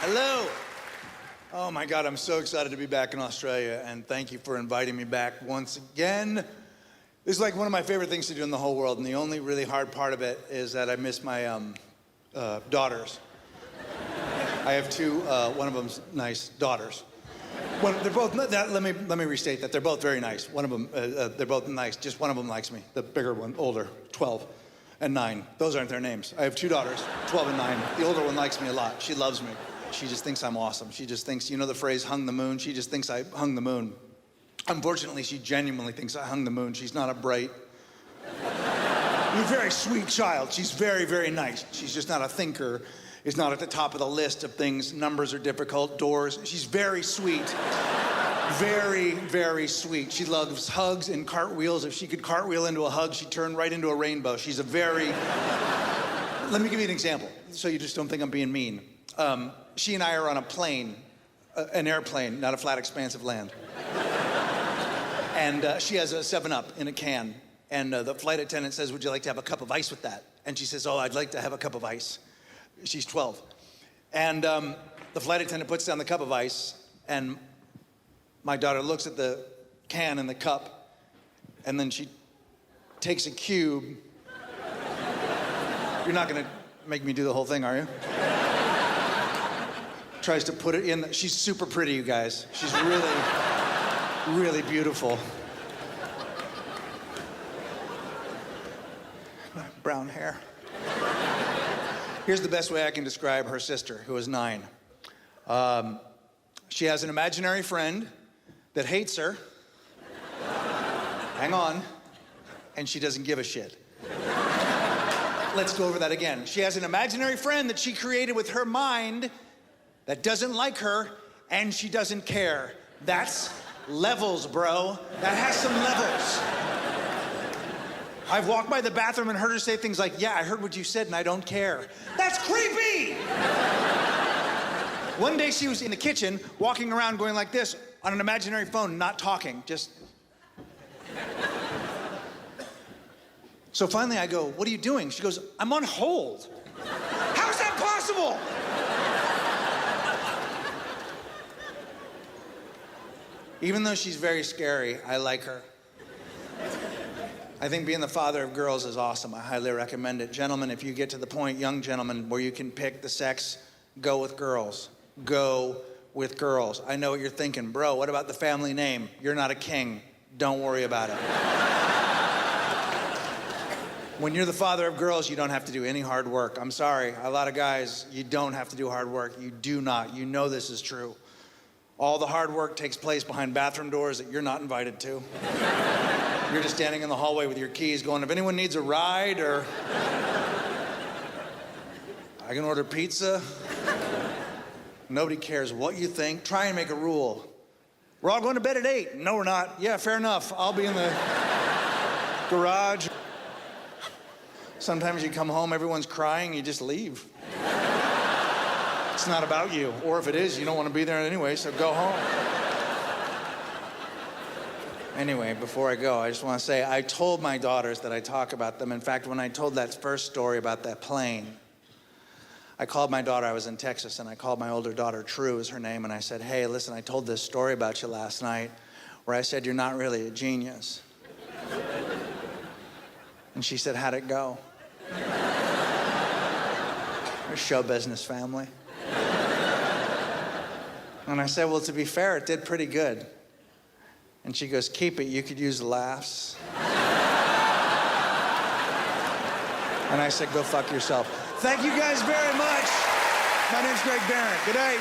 Hello. Oh my God, I'm so excited to be back in Australia, and thank you for inviting me back once again. This is like one of my favorite things to do in the whole world, and the only really hard part of it is that I miss my daughters. I have two, one of them's nice daughters. They're both, let me restate that, they're both very nice. One of them, they're both nice, just one of them likes me. The bigger one, older, 12 and 9. Those aren't their names. I have two daughters, 12 and 9. The older one likes me a lot. She loves me. She just thinks I'm awesome. She just thinks, you know the phrase, hung the moon? She just thinks I hung the moon. Unfortunately, she genuinely thinks I hung the moon. She's not a bright, you're a very sweet child. She's very, very nice. She's just not a thinker. Is not at the top of the list of things. Numbers are difficult, doors. She's very sweet. Very, very sweet. She loves hugs and cartwheels. If she could cartwheel into a hug, she'd turn right into a rainbow. She's a very... Let me give you an example, so you just don't think I'm being mean. She and I are on a plane, an airplane, not a flat expanse of land. And she has a 7-Up in a can. And the flight attendant says, would you like to have a cup of ice with that? And she says, oh, I'd like to have a cup of ice. She's 12. And the flight attendant puts down the cup of ice, and my daughter looks at the can and the cup, and then she takes a cube. You're not gonna make me do the whole thing, are you? Tries to put it in. She's super pretty, you guys. She's really, really beautiful. Brown hair. Here's the best way I can describe her sister, who is 9. She has an imaginary friend that hates her. Hang on. And she doesn't give a shit. Let's go over that again. She has an imaginary friend that she created with her mind that doesn't like her, and she doesn't care. That's levels, bro. That has some levels. I've walked by the bathroom and heard her say things like, yeah, I heard what you said and I don't care. That's creepy! One day she was in the kitchen, walking around going like this, on an imaginary phone, not talking, just... So finally I go, what are you doing? She goes, I'm on hold. How is that possible? Even though she's very scary, I like her. I think being the father of girls is awesome. I highly recommend it. Gentlemen, if you get to the point, young gentlemen, where you can pick the sex, go with girls. Go with girls. I know what you're thinking. Bro, what about the family name? You're not a king. Don't worry about it. When you're the father of girls, you don't have to do any hard work. I'm sorry, a lot of guys, you don't have to do hard work. You do not. You know this is true. All the hard work takes place behind bathroom doors that you're not invited to. You're just standing in the hallway with your keys going, if anyone needs a ride, or I can order pizza. Nobody cares what you think. Try and make a rule. We're all going to bed at 8. No, we're not. Yeah, fair enough. I'll be in the garage. Sometimes you come home, everyone's crying, you just leave. It's not about you. Or if it is, you don't want to be there anyway, so go home. Anyway, before I go, I just want to say, I told my daughters that I talk about them. In fact, when I told that first story about that plane, I called my daughter, I was in Texas, and I called my older daughter, True is her name, and I said, hey, listen, I told this story about you last night where I said you're not really a genius. And she said, how'd it go? We're a show business family. And I said, well, to be fair, it did pretty good. And she goes, keep it, you could use the laughs. And I said, go fuck yourself. Thank you guys very much. My name's Behrendt. Good night.